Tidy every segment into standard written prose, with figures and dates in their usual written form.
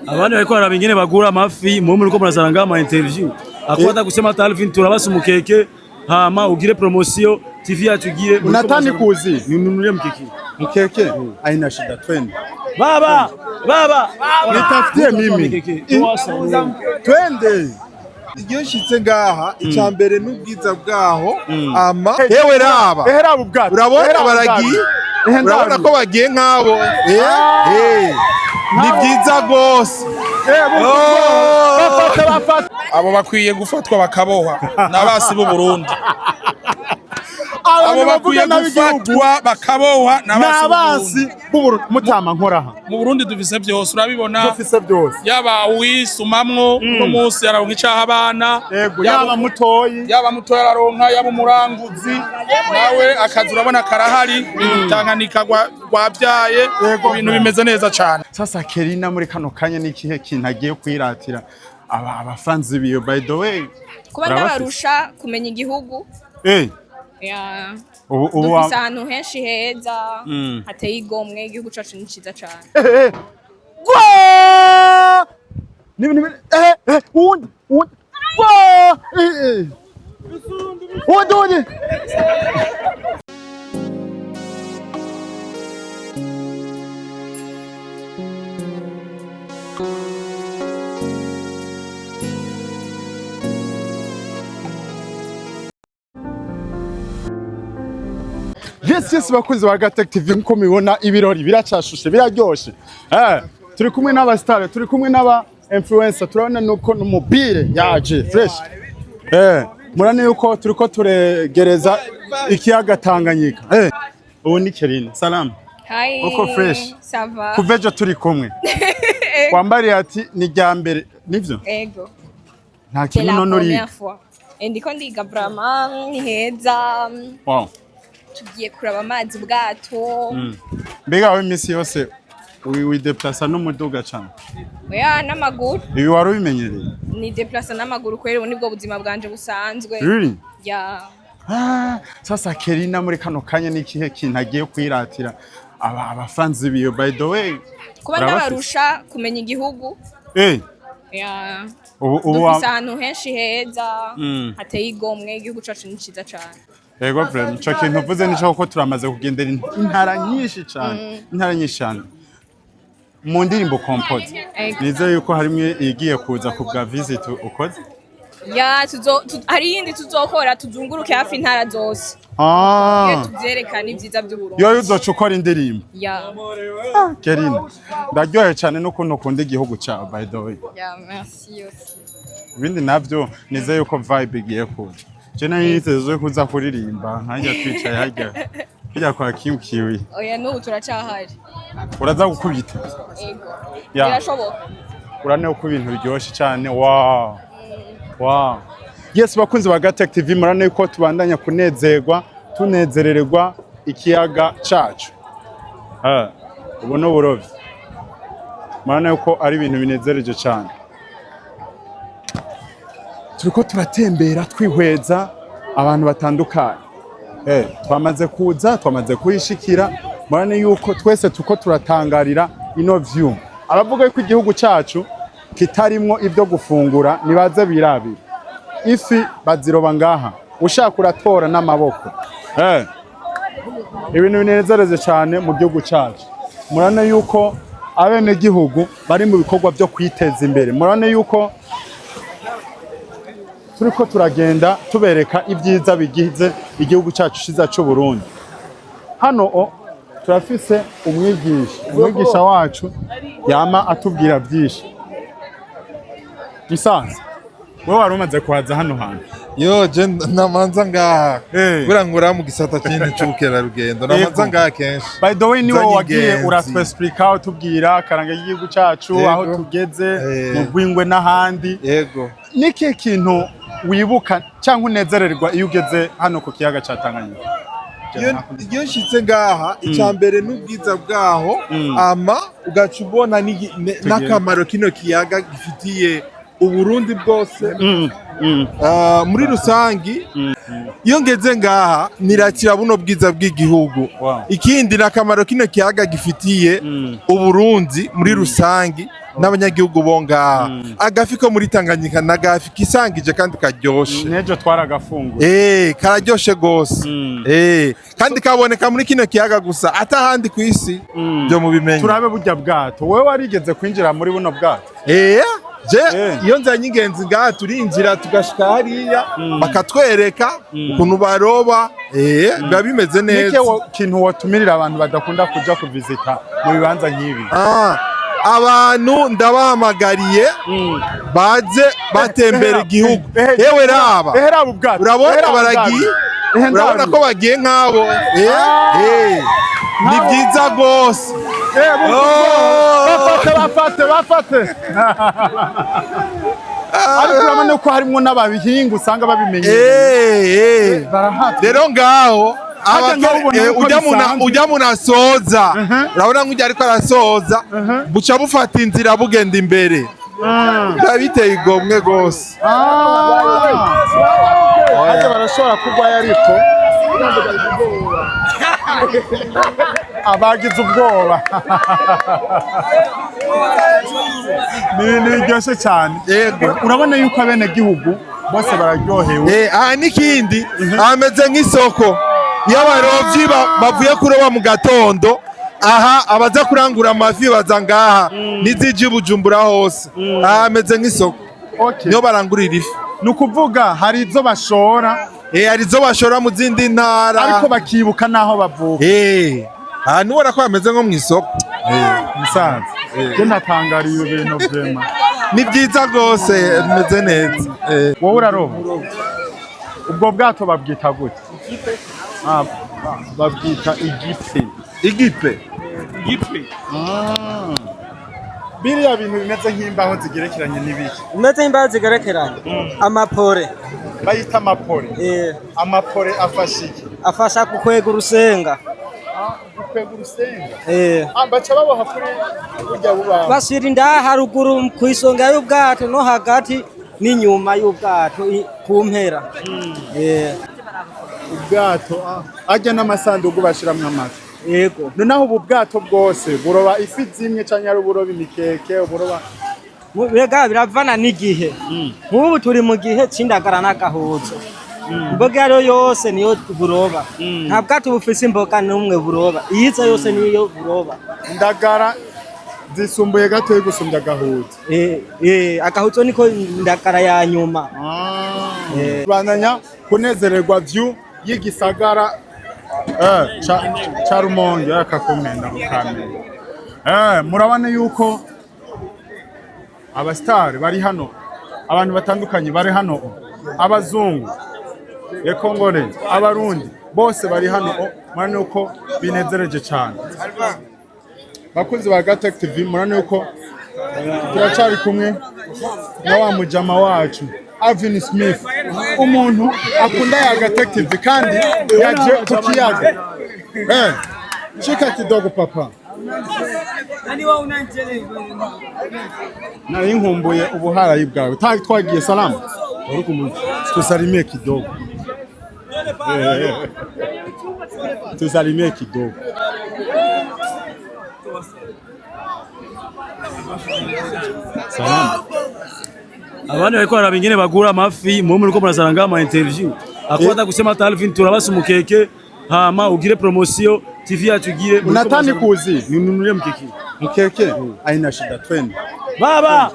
Abana bariko barabingene bagura amafi mu muri ko murasanga ama interview. Akwata kusema Talvin turabasa umukeke hama ugire promotion TV yacu igire. Unatani kuzi? Ninunulie mkeke. Mkeke? Haina shida twende. Baba! Nitafutie mimi. Twende. Iyo shitse ngaha icambere n'ubwiza bwaho ama yewe raba. Ehera ubwato. Urabona baragiye? Urabona ko bagiye nkabo. Ni byiza gose. Abo bakwiye gufatwa bakaboha n'abasi b'u Burundi. Abo bakwiye gufatwa bakaboha n'abasi b'u Burundi. Mutama nkoraha. Mu Burundi dufise byose urabibona. Dufise byose. Yaba wisumamwo no munsi yaronka icaha abana. Yaba mutoyi. Yaba mutoyi araronka yaba umuranguzi. Nawe akazi urabona karahari bitanganika gwabyaye ibintu bimeze neza cyane. Sasa Kellyna muri kano kanya n'ikihe kintu agiye kwiratira abafanzi biyo by the way kuba ndabarusha kumenya igihugu dufise ahantu henshi heza hateye igomwe igihugu cacu ni ciza cane Yes bakunzi ba Gatech TV nko mibona ibirori biracashushe biraryoshe turi kumwe n'aba star turi kumwe n'aba influencer turabona nuko numubire yaje fresh murane yuko turiko turegereza ikiyaga Tanganyika ubu ni Kellyna salam hi uko fresh sava kuvejo turi kumwe kwambari ati ni ryambere nivyo ego nta kintu nonori ndiko ndiga brama ni heza wow tugiye kuraba amazi ubwato mbega we misi yose we deplace n'umuduga cyane oya n'amaguru ibi wari ubimenyereye ni deplace n'amaguru kwera nibwo buzima bwanje busanzwe really ya sasa Kellyna muri kano kanya n'ikihe kintu agiye kwiratira abafanzi biyo by the way kuba ndabarusha kumenya igihugu ya dufise ahantu henshi heza hateye igomwe igihugu cacu ni ciza cane Ego friend, cyo kintu uvuze nico ko turamaze kugendera intara nyinshi cyane. Mu ndirimbo compose. Nize yuko harimwe igiye kuza ku bwa visit ukoze? Ya hari yindi tuzokora tuzunguruke hafi intara zose. Tuvyerekana ivyiza by'u Burundi. Yo uzoca ukora indirimbo. Ya. Kellyna. Ndaryohe cyane nuko ukunda igihugu cyawe by the way. Ya, merci aussi. Ibindi navyo nize yuko vibe igiye kuza. Jena yitezwe kuza kuririmba nkajya twicaye hajya kwa kiwi. Oya n'ubu turacahari. Uraza gukubita. Ego. Birashoboka. Urane uko ibintu biryoshye cyane. Wow. Wow. Yes bakunzi ba Gatech TV murane ko tubandanya kunezerwa tunezerererwa ikiyaga cacu. Ubu no burovyi. Murane ko ari ibintu binezereje cyane. Turiko turatembera twihweza abantu batandukanye twamaze kuza twamaze kuyishikira murane yuko twese tuko turatangarira ino view abavuga ko igihugu cacu kitarimwo ibyo gufungura nibaze birabira ifi baziroba ngaha ushaka uratora n'amaboko ibintu binezereze cyane mu gihugu cacu murane yuko abene gihugu bari mu bikorwa byo kwiteza imbere murane yuko turiko turagenda tubereka ibyiza bigize igihugu cyacu ciza cyo Burundi hano turafise umwigisha wacu yama atubwira byinshi Musanze wowe wari umaze kuhaza hano hantu yo je namanza ngaha burangura mu gisata kindi cy'ukera rugendo namanza ngaha kenshi by the way niwe wagiye uraspecifika utubwira karanga y'igihugu cyacu aho tugeze mu Bwingwe n'ahandi yego niki kintu wibuka cyangwa unezererwa iyo ugeze hano ku kiyaga cya Tanganyika iyo nshitse ngaha icambere n'ubwiza bwaho ama ugaca ubona n'akamaro kino kiyaga gifitiye Uburundi bwose muri rusangi iyo ngeze ngaha nirakira buno bwiza bw'igihugu. Ikindi nakamaro kino kiyaga gifitiye Uburundi muri rusangi n'abanyagihugu bo ngaha. Agafi ko muri Tanganyika nagafi kisangije kandi karyoshe. Nejo twaragafunguye. Kararyoshe gose. Kandi kaboneka muri kino kiyaga gusa atahandi ku isi byo mubimenye. Turabe burya bwato. Wewe warigeze kwinjira muri buno bwato? Iyo nzanye ingenzi ngaha turinjira tugashika hariya bakatwereka ukuntu baroba biba bimeze neza. Nike kintu watumirira abantu badakunda kuja kuvisita mu bibanza nk'ibi? Abantu ndabahamagariye baze batembera igihugu. Yewe raba urabona baragiye, urabona ko bagiye nk'abo. Ni byiza rwose. Bafate ariko urabona ko harimo n'ababihinga usanga babimenye. Rero ngaho ujya munasoza, urabona nk'ujya ariko arasoza buca bufata inzira bugenda imbere. Biba biteye igomwe rwose. Barashobora kugwayo ariko abagize ubwoba. Ni ryoshe cyane. Urabona yuko abenegihugu bose bararyohewe. N'ikindi ameze nk'isoko y'abarovyi bavuye kuroba mu gatondo. Aha abaza kurangura amafi baza ngaha n'iziji Bujumbura hose. Ameze nk'isoko niyo barangurira ifi. Nukuvuga hari izo bashora, hari izo bashora mu zindi ntara ariko bakibuka naho bavuka. Nubona ko bameze nko mu isoko. Musanze je natangariye ibintu vyema. Ni byiza rwose bimeze neza. Wowe uraroba ubwo bwato babwita gute? Babwita igipe. Biriya bintu bimeze nk'imbaho zigerekeranye n'ibiki? Bimeze nk'imbaho zigerekeranye. Amapore bayita amapore. Amapore afasha iki? Afasha kukwega urusenga. Kukwega urusenga? Baca baboha kuri burya bubaho. Bashyira inda haruguru ku isonga y'ubwato no hagati n'inyuma y'ubwato ku mpera. Ubwato ajya n'amasanduku bashiramwe amafi. Yego. Noneho ubu bwato bwose buroba ifi zimwe canke ari uburoba imikeke uburoba Bega biravana n'igihe. Nk'ubu turi mu gihe c'indagara n'agahuzo. Imboga rero yose niyo buroba. Nta bwato bufise imboga n'umwe buroba. Iyiza yose niyo buroba. Indagara zisumbuye gato gusumbya agahuzo. Agahuzo niko indagara ya nyuma. Bananya kunezererwa view y'igisagara cha Rumonge akakomenda mukamenya. Murabana yuko abastari bari hano, abantu batandukanye bari hano, abazungu, ekongole, abarundi bose bari hano. Murane uko binezereje cyane. Bakunzi ba Yaga TV, murane uko turacari kumwe na wa mujama wacu Hosy Smith, umuntu akunda Yaga TV kandi yaje ku kiyaga. Chika kidogo papa. Nari nkumbuye ubuharayi bwawe. Twagiye salamu. Tusalimie kidogo. Tusalimie kidogo. Salamu. Abandi bariko barabingene bagura amafi mu muri ko murasanga ama interview. Akwata kusema Alvin turabasa umukeke hama ugire promotion TV yacu gire. Unatani kuzi ninunulie mkeke. Haina shida, twende. Baba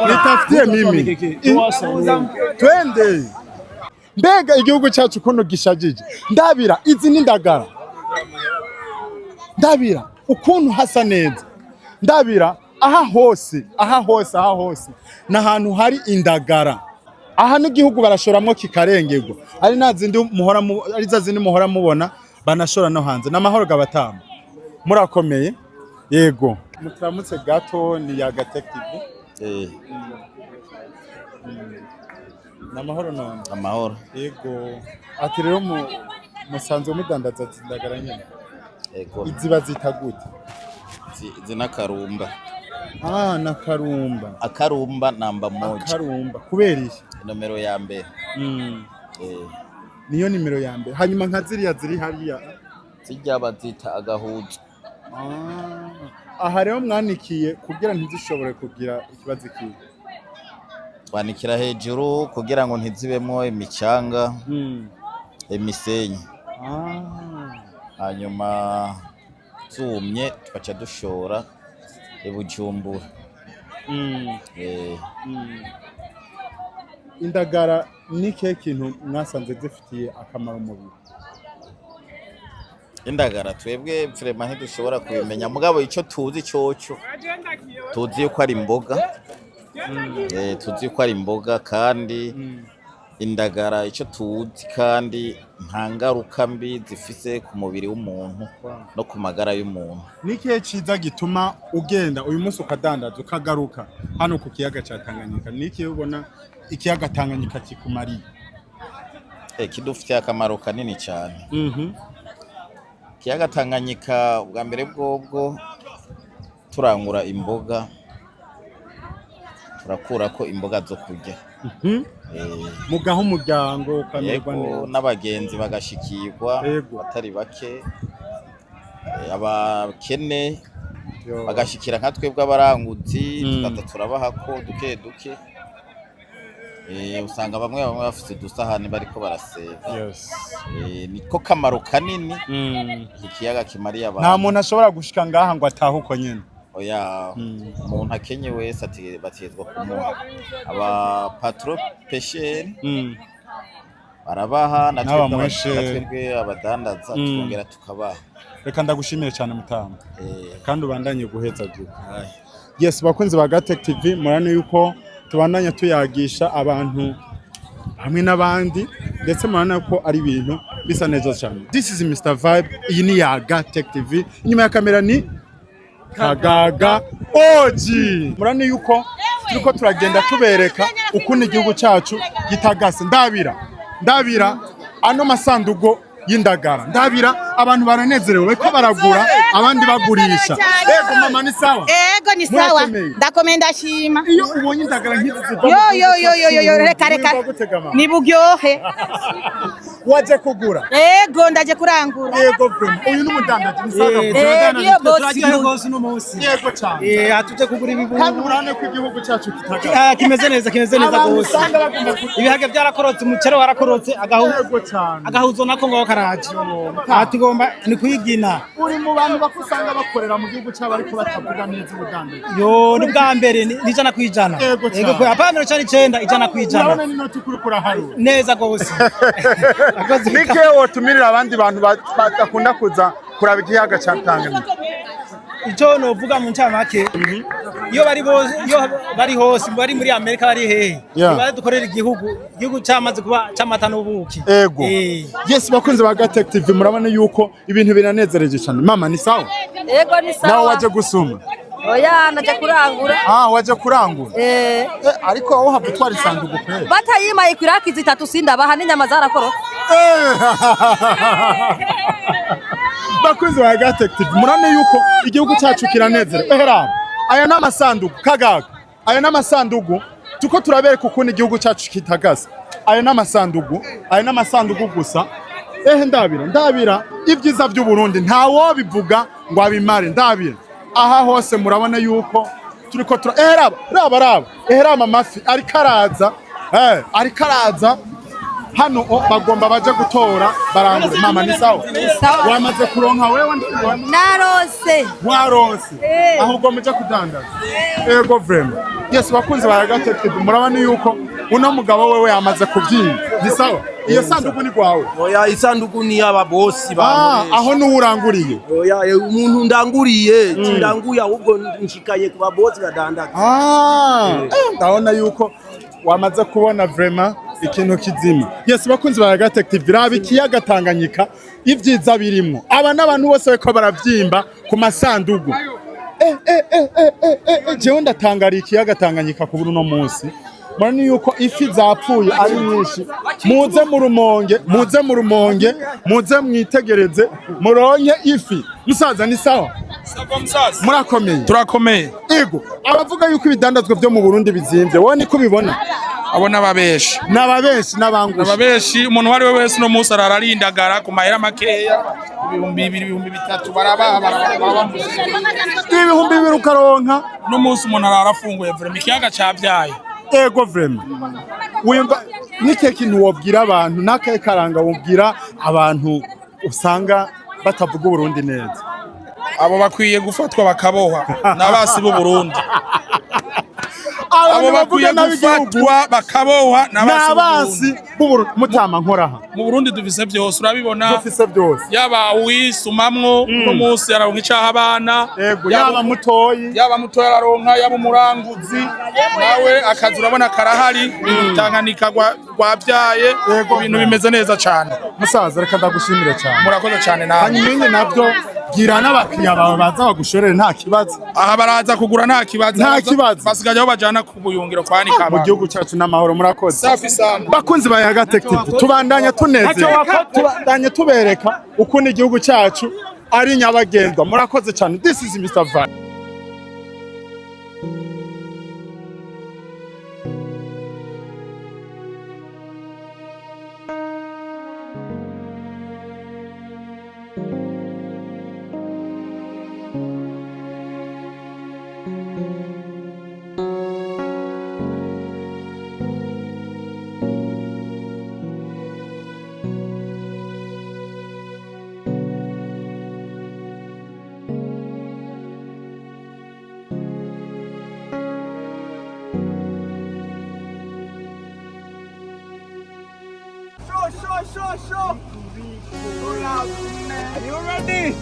Nitafutie mimi. Twende. Mbega igihugu cyacu kono gishajije. Ndabira izi n'indagara. Ndabira ukuntu hasa neza. Ndabira aha hose n'ahantu hari indagara. Aha n'igihugu barashoramwo kikarengerwa. Ari nazindi muhora mubona banashora no hanze. N'amahoro gabatama. Murakomeye? Yego. Mutramutse gato ni Yaga TV. N'amahoro none. Amahoro. Yego. Ati rero musanzwe mudandaza indagara nyene. Yego. Iziba zita gute? Zina karumba. Na karumba. Akarumba namba moja. Akarumba. Kubera iki? Nomero ya mbere. niyo nimero ya mbere. Hanyuma nka ziriya ziri hariya zijya bazita agahuzo. Aha rero mwanikiye kugira ntizishobore kugira ikibazo kibi. Twanikira hejuru kugira ngo ntizibemo imicanga, imisenyi. Hanyuma zumye tukaca dushora Bujumbura. Indagara ni kihe kintu mwasanze zifitiye akamaro umubiri? Indagara twebwe vraiment ntidushobora kubimenya, mugabo icyo tuzi cyoco tuzi yuko ari imboga. Tuzi ko ari imboga kandi indagara icyo tuzi kandi nta ngaruka mbi zifise ku mubiri w'umuntu no ku magara y'umuntu. Nikihe ciza gituma ugenda uyu munsi ukadandaza ukagaruka hano ku kiyaga ca Tanganyika? Nikihe ubona ikiyaga Tanganyika kikumariye? Kidufitiye akamaro kanini cyane. Ikiyaga Tanganyika bwa mbere bwobwo turangura imboga, turakura ko imboga zo kurya. Mugaho umuryango ukamerwa neza, n'abagenzi bagashikirwa batari bake, abakene bagashikira nka twebwe abaranguzi, tukaza turabaha ko duke duke. Usanga bamwe bafite udusahani bariko baraseva. Niko kamaro kanini ikiyaga kimariye abantu. Nta muntu ashobora gushika ngaha ngo atahe uko nyene. Oya, umuntu akenye wese bategezwa kumuha. Aba patro pêcheur barabaha, natwebwe abadandaza twongera tukabaha. Reka ndagushimire cyane Mutamba, kandi ubandanye guheza gihe. Yes, bakunzi ba Gatech TV, murane yuko tubandanya tuyagisha abantu hamwe n'abandi, ndetse murane ko ari ibintu bisa neza cyane. This is Mr Vibe, iyi ni Yaga Tech TV, inyuma ya kamera ni Kagaga Oji. Murane yuko turiko turagenda tubereka ukuntu igihugu cyacu gitagase. Ndabira ano masandugo y'indagara, ndabira abantu baranezerewe bariko baragura, abandi bagurisha. Ego mama ni sawa? Ego ni sawa, ndakomenda shima. Iyo ubonye indagara nk'izi ziva yo reka ni bugyohe. Waje kugura? Ego ndaje kurangura. Ego vrema, uyu n'umudandaji ni sawa? Turagiye gose no munsi. Yego cyane. Atuje kugura ibintu. Kandi urane ko igihugu cyacu kitagase. Kimeze neza gose. Ibihage byarakorotse, umucero warakorotse, agahuzo nako ngo karaje. Tugomba ni kuyigina. Uri mu bantu bakusanga bakorera mu gihugu cyabo ariko batavuga neza ubudandaji. Yo ni bwa mbere ni ijana kwijana. Ego ko apamero cyane 9 ijana kwijana. Urabona ni noti kurukura haru. Neza gose. Nike wotumirira abandi bantu bakunda kuza kuraba ikiyaga cya Tanganyika? Icyo novuga mu ncamake, iyo bari hose bari muri Amerika bari hehe, bari dukorera igihugu cyamaze kuba cyamata n'ubuki. Ego. Yes, bakunze ba Gatech TV, murabona yuko ibintu binanezereje cyane. Mama ni sawa? Ego ni sawa. Nawe waje gusuma? Oya naje kurangura. Waje kurangura? Ariko aho havutwara isanduku pe. Batayimaye kwiraki 3 sindabaha n'inyama zarakorotse. Bakunze ba Gatech TV, murane yuko igihugu cyacu kiranezerewe. Ehera aya n'amasanduku Kagaga, aya n'amasanduku tuko turabereka ukuntu igihugu cyacu kitagase. Aya n'amasanduku gusa. Ndabira ibyiza by'u Burundi ntawo bivuga ngo abimare. Ndabira aha hose murabona yuko turiko raba amafi ariko araza hano bagomba baje gutora barangure. Mama ni sawa? Wamaze kuronka wewe? Narose. Warose? Ahubwo muje kudandaza? Ego vrema. Yes, bakunze ba Gatech TV, murabona yuko uno mugabo wewe yamaze kubyina. Ni sawa? Iyo sanduku ni kwawe? Oya, isanduku ni yaba boss bamwe. Aho n'uranguriye? Oya, umuntu ndanguriye, ndanguye ahubwo nshikaye kuba boss badandaza. Ndabona yuko wamaze kubona vrema ikintu kizima. Yes, bakunze ba Gatech TV, raba ikiyaga Tanganyika ibyiza birimo. Aba n'abantu bose bako baravyimba ku masandugu. Jewe ndatangariye ikiyaga Tanganyika ku Burundi no munsi. Murani yuko ifi zapfuye ari nyinshi. Muze mu rumonge, muze mwitegereze muronke ifi. Musaza ni sawa? murakomeye turakomeye ego abavuga yuko ibidandazwa byo mu Burundi bizimvye wowe niko ubibona abona ababeshi n'abangushi umuntu wari we wese no musi ararindagara ku mahera makeya 2,000 barabaha ibihumbi 2 ukaronka no musi umuntu ararafunguye vraiment ikiyaga cyabyaye ego vraiment wimba nike kintu wobwira abantu nakaye karanga wobwira abantu usanga batavuga Burundi neza abo bakwiye gufatwa bakabohwa nabasi b'u Burundi abo bakwiye gufatwa bakabohwa nabasi b'u Burundi mutama nkoraha mu Burundi dufise byose urabibona dufise byose yaba wisumamwo no musi araronka icaha abana yaba mutoyi araronka yaba umuranguzi nawe akazi urabona karahari tanganika gwabyaye ibintu bimeze neza cyane musaza reka ndagushimire cyane murakoze cyane nawe hanyuma nabyo gira n'abakiriya bawe baza bagushorere nta kibazo aha baraza kugura nta kibazo basigaje aho bajana ku buyungiro kwanika mu gihugu cyacu n'amahoro murakoze safi sana bakunzi ba Yaga Tech TV tubandanya tubandanya tubereka ukuntu igihugu cyacu ari nyabagendwa murakoze cyane this is Mr. Van Show. Are you ready?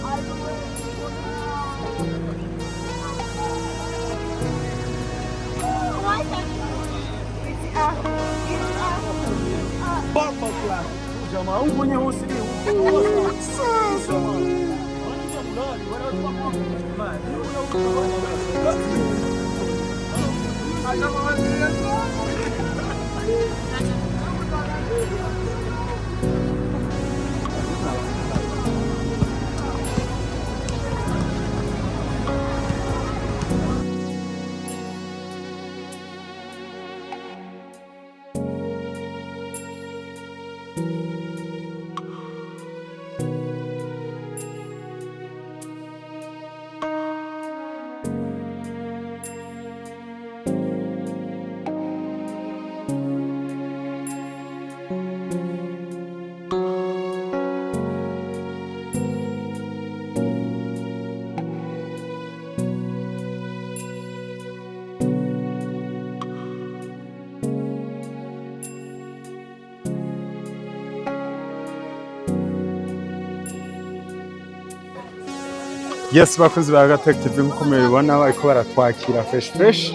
Yes, bakunzi ba Yaga Tech TV nkuko mubibona bariko baratwakira fresh.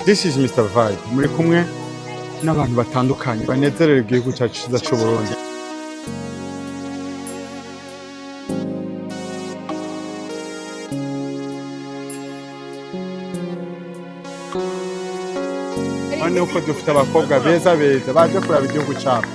This is Mr. Vibe. Muri kumwe n'abantu batandukanye banezerewe igihugu cyacu cyiza cy'u Burundi. Hano uko dufite abakobwa beza baje kuraba igihugu cyabo.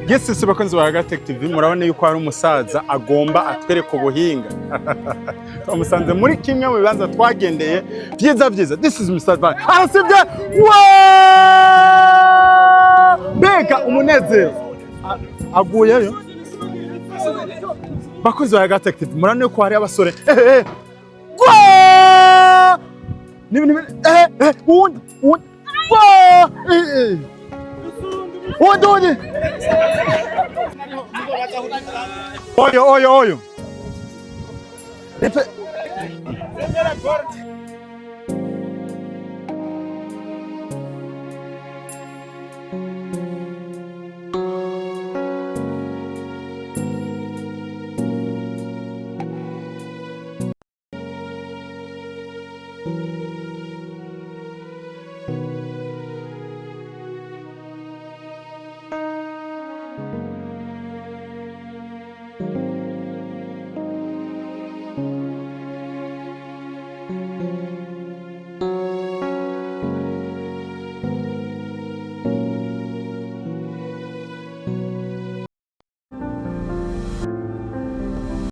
Yes, bakunzi ba Yaga Tech TV murabona yuko hari umusaza agomba atwereka ubuhinga. Twamusanze muri kimwe mu bibanza twagendeye byiza. This is Mr. Van. Arasibye. Beka umunezero. Aguyeyo. Bakunzi ba Yaga Tech TV murabona yuko hari abasore. Nibi. Undi. Oyo.